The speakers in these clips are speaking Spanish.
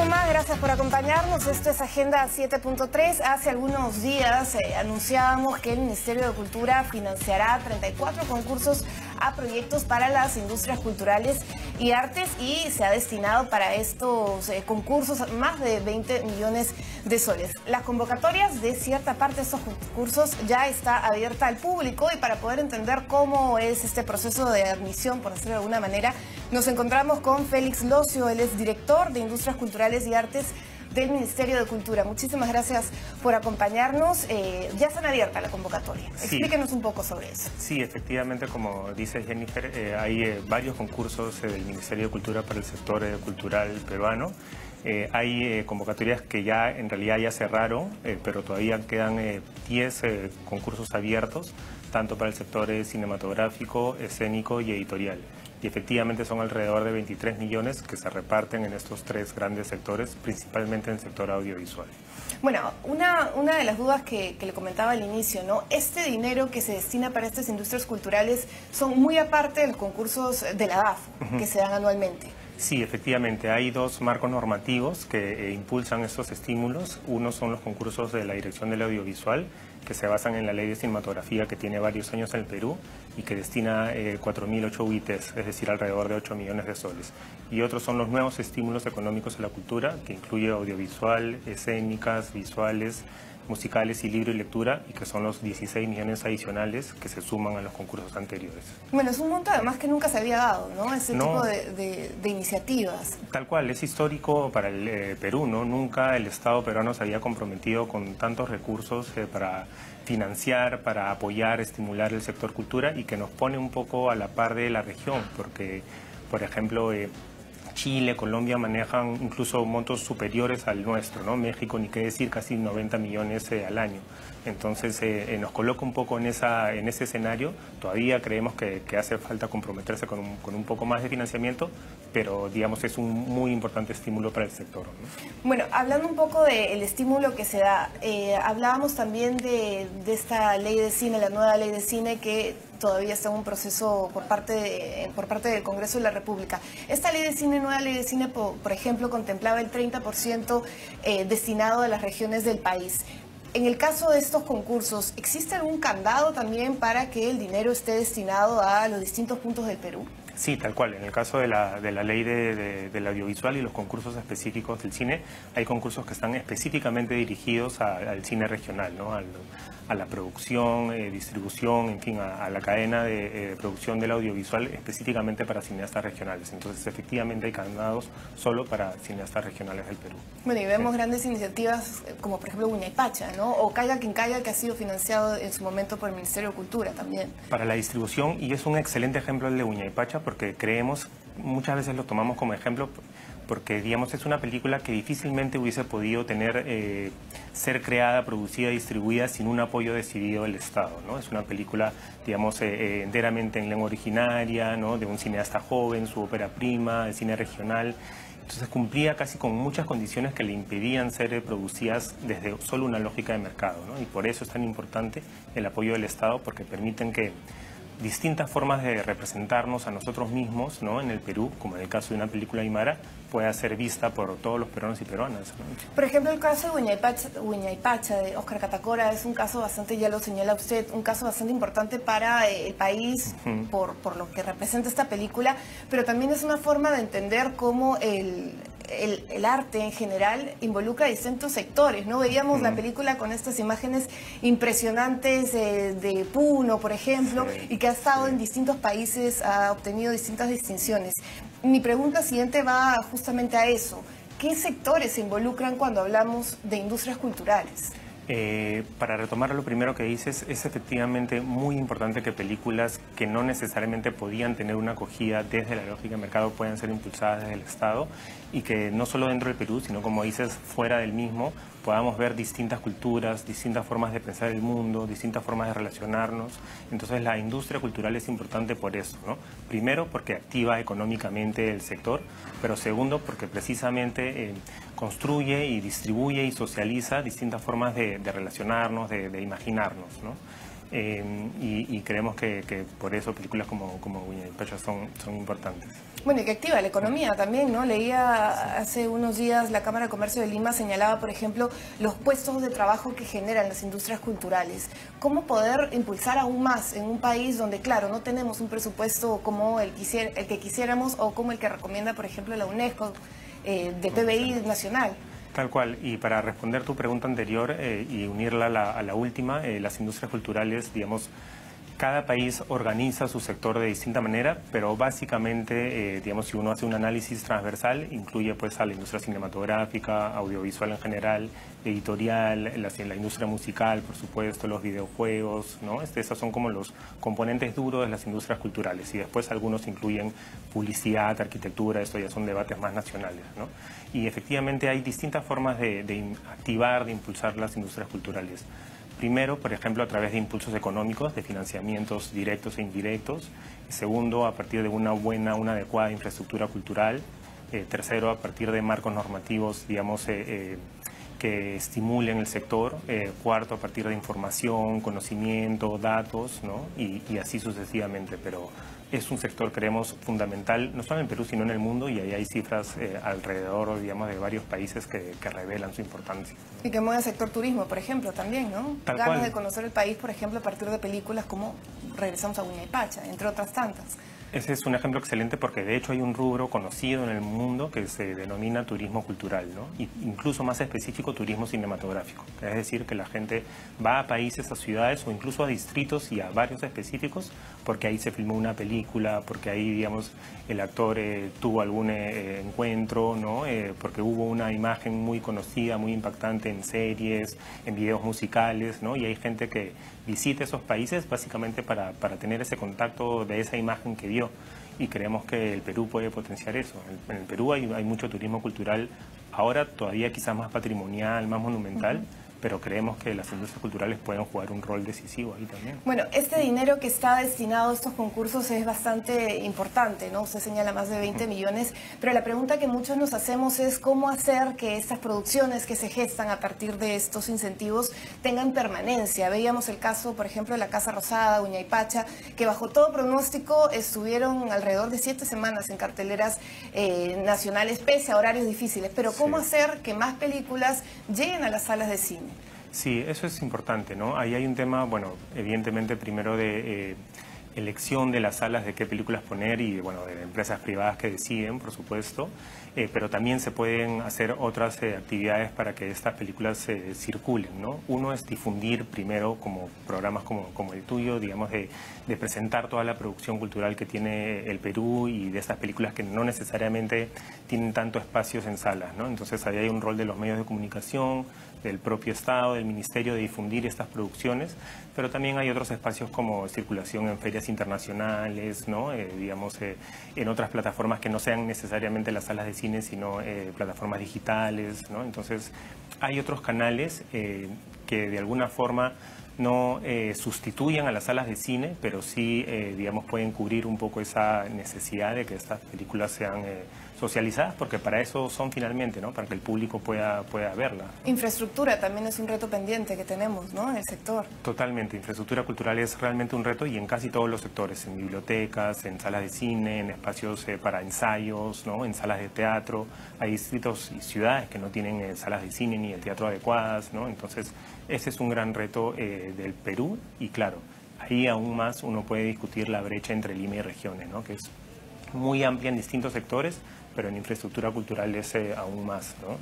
más, gracias por acompañarnos. Esto es Agenda 7.3. Hace algunos días anunciábamos que el Ministerio de Cultura financiará 34 concursos a proyectos para las industrias culturales y artes, y se ha destinado para estos concursos más de 20 millones de soles. Las convocatorias de cierta parte de estos concursos ya está abierta al público, y para poder entender cómo es este proceso de admisión, por decirlo de alguna manera, nos encontramos con Félix Locio. Él es director de Industrias Culturales y Artes del Ministerio de Cultura. Muchísimas gracias por acompañarnos. Ya están abiertas la convocatoria. Sí. Explíquenos un poco sobre eso. Sí, efectivamente, como dice Jennifer, hay varios concursos del Ministerio de Cultura para el sector cultural peruano. Hay convocatorias que ya en realidad ya cerraron, pero todavía quedan 10 concursos abiertos, tanto para el sector cinematográfico, escénico y editorial. Y efectivamente son alrededor de 23 millones que se reparten en estos tres grandes sectores, principalmente en el sector audiovisual. Bueno, una de las dudas que le comentaba al inicio, ¿no? Este dinero que se destina para estas industrias culturales son muy aparte de los concursos de la DAFO, que se dan anualmente. Sí, efectivamente, hay dos marcos normativos que impulsan estos estímulos. Uno son los concursos de la Dirección del Audiovisual, que se basan en la Ley de Cinematografía, que tiene varios años en el Perú y que destina 4.008 UITs, es decir, alrededor de 8 millones de soles. Y otros son los nuevos estímulos económicos a la cultura, que incluye audiovisual, escénicas, visuales, musicales y libro y lectura, y que son los 16 millones adicionales que se suman a los concursos anteriores. Bueno, es un monto además que nunca se había dado, ¿no? Ese tipo de iniciativas. Tal cual, es histórico para el Perú, ¿no? Nunca el Estado peruano se había comprometido con tantos recursos para financiar, para apoyar, estimular el sector cultura, y que nos pone un poco a la par de la región, porque, por ejemplo, Chile, Colombia manejan incluso montos superiores al nuestro, ¿no? México, ni qué decir, casi 90 millones al año. Entonces nos coloca un poco en ese escenario. Todavía creemos que hace falta comprometerse con un poco más de financiamiento, pero digamos es un muy importante estímulo para el sector, ¿no? Bueno, hablando un poco del estímulo que se da, hablábamos también de esta ley de cine, la nueva ley de cine, que todavía está en un proceso por parte del Congreso de la República. Esta ley de cine, nueva ley de cine, por ejemplo, contemplaba el 30% destinado a las regiones del país. En el caso de estos concursos, ¿existe algún candado también para que el dinero esté destinado a los distintos puntos del Perú? Sí, tal cual. En el caso de la ley del audiovisual y los concursos específicos del cine, hay concursos que están específicamente dirigidos al cine regional, ¿no? A la producción, distribución, en fin, a la cadena de producción del audiovisual, específicamente para cineastas regionales. Entonces, efectivamente, hay candados solo para cineastas regionales del Perú. Bueno, y vemos grandes iniciativas como, por ejemplo, Huñaypacha, ¿no? O Caiga Quien Caiga, que ha sido financiado en su momento por el Ministerio de Cultura también. Para la distribución, y es un excelente ejemplo el de Huñaypacha, porque creemos, muchas veces lo tomamos como ejemplo, porque digamos es una película que difícilmente hubiese podido tener, ser creada, producida, distribuida sin un apoyo decidido del Estado, ¿no? Es una película, digamos, enteramente en lengua originaria, ¿no? De un cineasta joven, su ópera prima, de cine regional. Entonces cumplía casi con muchas condiciones que le impedían ser producidas desde solo una lógica de mercado, ¿no? Y por eso es tan importante el apoyo del Estado, porque permiten que distintas formas de representarnos a nosotros mismos, ¿no? En el Perú, como en el caso de una película aymara, pueda ser vista por todos los peruanos y peruanas, ¿no? Por ejemplo, el caso de Huñaypacha de Óscar Catacora es un caso bastante, ya lo señala usted, un caso bastante importante para el país por lo que representa esta película, pero también es una forma de entender cómo el arte en general involucra a distintos sectores, ¿no? Veíamos la película con estas imágenes impresionantes de Puno, por ejemplo, y que ha estado en distintos países, ha obtenido distintas distinciones. Mi pregunta siguiente va justamente a eso. ¿Qué sectores se involucran cuando hablamos de industrias culturales? Para retomar lo primero que dices, es efectivamente muy importante que películas que no necesariamente podían tener una acogida desde la lógica de mercado puedan ser impulsadas desde el Estado, y que no solo dentro del Perú, sino como dices, fuera del mismo, podamos ver distintas culturas, distintas formas de pensar el mundo, distintas formas de relacionarnos. Entonces la industria cultural es importante por eso, ¿no? Primero, porque activa económicamente el sector, pero segundo, porque precisamente construye y distribuye y socializa distintas formas de relacionarnos, de imaginarnos, ¿no? y creemos que por eso películas como Uña y Pacha son importantes. Bueno, y que activa la economía también, ¿no? Leía hace unos días la Cámara de Comercio de Lima señalaba, por ejemplo, los puestos de trabajo que generan las industrias culturales. ¿Cómo poder impulsar aún más en un país donde, claro, no tenemos un presupuesto como el que quisiéramos o como el que recomienda, por ejemplo, la UNESCO de PBI nacional? Tal cual, y para responder tu pregunta anterior y unirla a la última, las industrias culturales, digamos, cada país organiza su sector de distinta manera, pero básicamente, digamos, si uno hace un análisis transversal, incluye pues a la industria cinematográfica, audiovisual en general, editorial, la industria musical, por supuesto, los videojuegos, ¿no? Esos son como los componentes duros de las industrias culturales, y después algunos incluyen publicidad, arquitectura, esto ya son debates más nacionales, ¿no? Y efectivamente hay distintas formas de activar, de impulsar las industrias culturales. Primero, por ejemplo, a través de impulsos económicos, de financiamientos directos e indirectos. Segundo, a partir de una adecuada infraestructura cultural. Tercero, a partir de marcos normativos, digamos, que estimulen el sector. Cuarto, a partir de información, conocimiento, datos, ¿no? Y así sucesivamente. Pero es un sector, creemos, fundamental, no solo en Perú, sino en el mundo, y ahí hay cifras alrededor, digamos, de varios países que revelan su importancia. Y que mueve el sector turismo, por ejemplo, también, ¿no? Ganas de conocer el país, por ejemplo, a partir de películas como Regresamos a Uña y Pacha, entre otras tantas. Ese es un ejemplo excelente porque de hecho hay un rubro conocido en el mundo que se denomina turismo cultural, ¿no? Y incluso más específico, turismo cinematográfico. Es decir, que la gente va a países, a ciudades o incluso a distritos y a barrios específicos porque ahí se filmó una película, porque ahí, digamos, el actor tuvo algún encuentro, ¿no? Porque hubo una imagen muy conocida, muy impactante en series, en videos musicales, ¿no? Y hay gente que visita esos países básicamente para tener ese contacto de esa imagen que vio. Y creemos que el Perú puede potenciar eso. En el Perú hay mucho turismo cultural, ahora todavía quizás más patrimonial, más monumental, pero creemos que las industrias culturales pueden jugar un rol decisivo ahí también. Bueno, este dinero que está destinado a estos concursos es bastante importante, ¿no? Usted señala más de 20 millones, pero la pregunta que muchos nos hacemos es cómo hacer que estas producciones que se gestan a partir de estos incentivos tengan permanencia. Veíamos el caso, por ejemplo, de la Casa Rosada, Uña y Pacha, que bajo todo pronóstico estuvieron alrededor de 7 semanas en carteleras nacionales, pese a horarios difíciles. Pero ¿cómo hacer que más películas lleguen a las salas de cine? Sí, eso es importante, ¿no? Ahí hay un tema, bueno, evidentemente primero de elección de las salas de qué películas poner y, bueno, de empresas privadas que deciden, por supuesto, pero también se pueden hacer otras actividades para que estas películas circulen, ¿no? Uno es difundir primero como programas como el tuyo, digamos, de presentar toda la producción cultural que tiene el Perú y de estas películas que no necesariamente tienen tanto espacios en salas, ¿no? Entonces ahí hay un rol de los medios de comunicación, del propio Estado, del Ministerio, de difundir estas producciones, pero también hay otros espacios como circulación en ferias internacionales, ¿no? Digamos, en otras plataformas que no sean necesariamente las salas de cine, sino plataformas digitales, ¿no? Entonces, hay otros canales que de alguna forma no sustituyan a las salas de cine, pero sí, digamos, pueden cubrir un poco esa necesidad de que estas películas sean socializadas, porque para eso son finalmente, ¿no? Para que el público pueda verla. Infraestructura también es un reto pendiente que tenemos, ¿no? En el sector. Totalmente, infraestructura cultural es realmente un reto y en casi todos los sectores, en bibliotecas, en salas de cine, en espacios para ensayos, ¿no? En salas de teatro. Hay distritos y ciudades que no tienen salas de cine ni de teatro adecuadas, ¿no? Entonces, ese es un gran reto del Perú y claro, ahí aún más uno puede discutir la brecha entre Lima y regiones, ¿no? Que es muy amplia en distintos sectores, pero en infraestructura cultural es aún más, ¿no?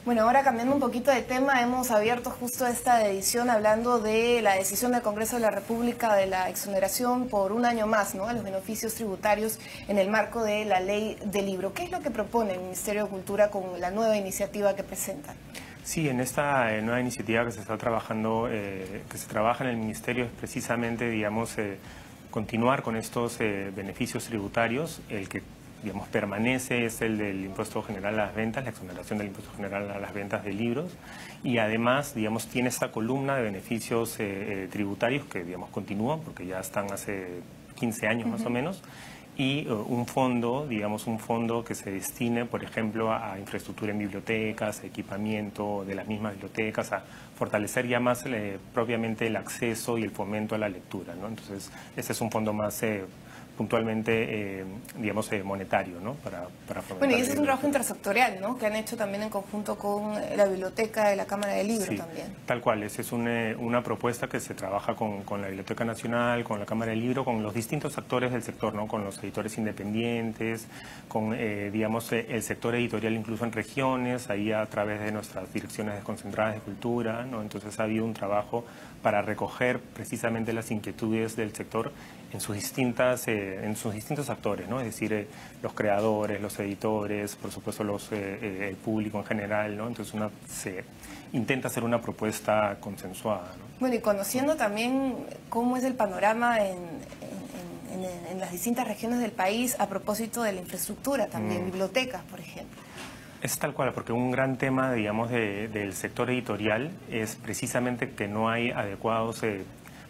Bueno, ahora cambiando un poquito de tema, hemos abierto justo esta edición hablando de la decisión del Congreso de la República de la exoneración por un año más, ¿no? A los beneficios tributarios en el marco de la ley del libro. ¿Qué es lo que propone el Ministerio de Cultura con la nueva iniciativa que presentan? Sí, en esta nueva iniciativa que se está trabajando, que se trabaja en el Ministerio es precisamente, digamos, continuar con estos beneficios tributarios. El que, digamos, permanece es el del impuesto general a las ventas, la exoneración del impuesto general a las ventas de libros, y además, digamos, tiene esta columna de beneficios tributarios que, digamos, continúan porque ya están hace 15 años más o menos, y un fondo, digamos un fondo que se destine, por ejemplo, a infraestructura en bibliotecas, equipamiento de las mismas bibliotecas, a fortalecer ya más propiamente el acceso y el fomento a la lectura, ¿no? Entonces, ese es un fondo más puntualmente, digamos, monetario, ¿no? Para fomentar. Bueno, y ese es un trabajo intersectorial, ¿no? Que han hecho también en conjunto con la biblioteca de la Cámara del Libro, sí, también. Tal cual, esa es una propuesta que se trabaja con la Biblioteca Nacional, con la Cámara del Libro, con los distintos actores del sector, ¿no? Con los editores independientes, con, digamos, el sector editorial incluso en regiones, ahí a través de nuestras direcciones desconcentradas de cultura, ¿no? Entonces ha habido un trabajo para recoger precisamente las inquietudes del sector en sus distintos actores, ¿no? Es decir, los creadores, los editores, por supuesto el público en general, ¿no? Entonces se intenta hacer una propuesta consensuada, ¿no? Bueno, y conociendo también cómo es el panorama en las distintas regiones del país a propósito de la infraestructura también, bibliotecas, por ejemplo. Es tal cual, porque un gran tema, digamos, del sector editorial es precisamente que no hay adecuados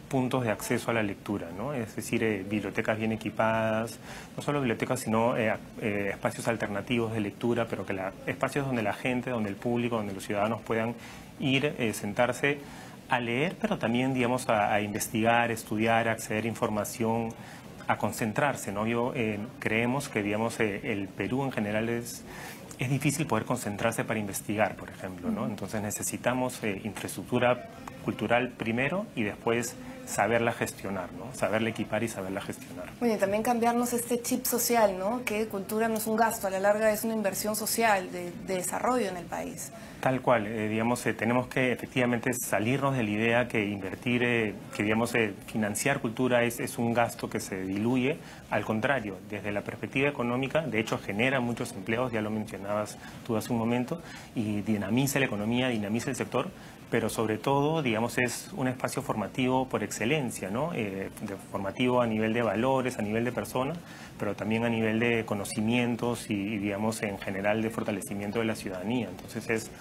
puntos de acceso a la lectura, ¿no? Es decir, bibliotecas bien equipadas, no solo bibliotecas, sino espacios alternativos de lectura, pero que espacios donde la gente, donde el público, donde los ciudadanos puedan ir, sentarse a leer, pero también, digamos, a investigar, estudiar, a acceder a información, a concentrarse, ¿no? Creemos que, digamos, el Perú en general es difícil poder concentrarse para investigar, por ejemplo, ¿no? Entonces necesitamos infraestructura cultural primero y después saberla gestionar, ¿no? Saberla equipar y saberla gestionar. Bueno, y también cambiarnos este chip social, ¿no? Que cultura no es un gasto, a la larga es una inversión social de desarrollo en el país. Tal cual, digamos, tenemos que efectivamente salirnos de la idea que invertir, que digamos, financiar cultura es un gasto que se diluye. Al contrario, desde la perspectiva económica, de hecho genera muchos empleos, ya lo mencionabas tú hace un momento, y dinamiza la economía, dinamiza el sector, pero sobre todo, digamos, es un espacio formativo por excelencia, ¿no? Formativo a nivel de valores, a nivel de personas, pero también a nivel de conocimientos y digamos, en general de fortalecimiento de la ciudadanía. Entonces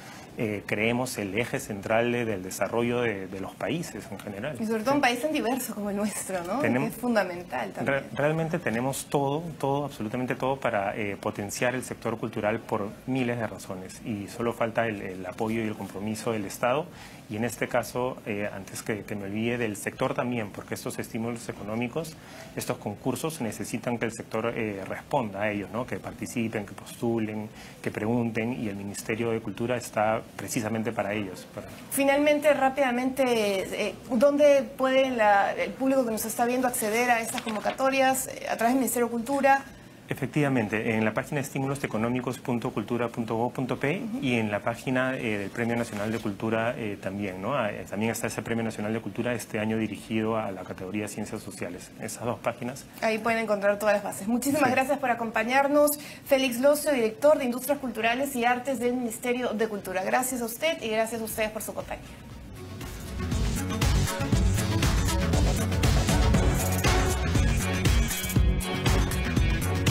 creemos el eje central del desarrollo de los países en general. Y sobre todo un país tan diverso como el nuestro, ¿no? Es fundamental también. Realmente tenemos todo, absolutamente todo para potenciar el sector cultural por miles de razones y solo falta el apoyo y el compromiso del Estado y en este caso, antes que me olvide, del sector también, porque estos estímulos económicos, estos concursos necesitan que el sector responda a ellos, ¿no? Que participen, que postulen, que pregunten y el Ministerio de Cultura está precisamente para ellos. Finalmente, rápidamente, ¿dónde puede el público que nos está viendo acceder a estas convocatorias? ¿A través del Ministerio de Cultura? Efectivamente, en la página estímuloseconómicos.cultura.gov.p y en la página del Premio Nacional de Cultura también, ¿no? También está ese Premio Nacional de Cultura este año dirigido a la categoría Ciencias Sociales. Esas dos páginas. Ahí pueden encontrar todas las bases. Muchísimas gracias por acompañarnos. Félix Locio, director de Industrias Culturales y Artes del Ministerio de Cultura. Gracias a usted y gracias a ustedes por su compañía.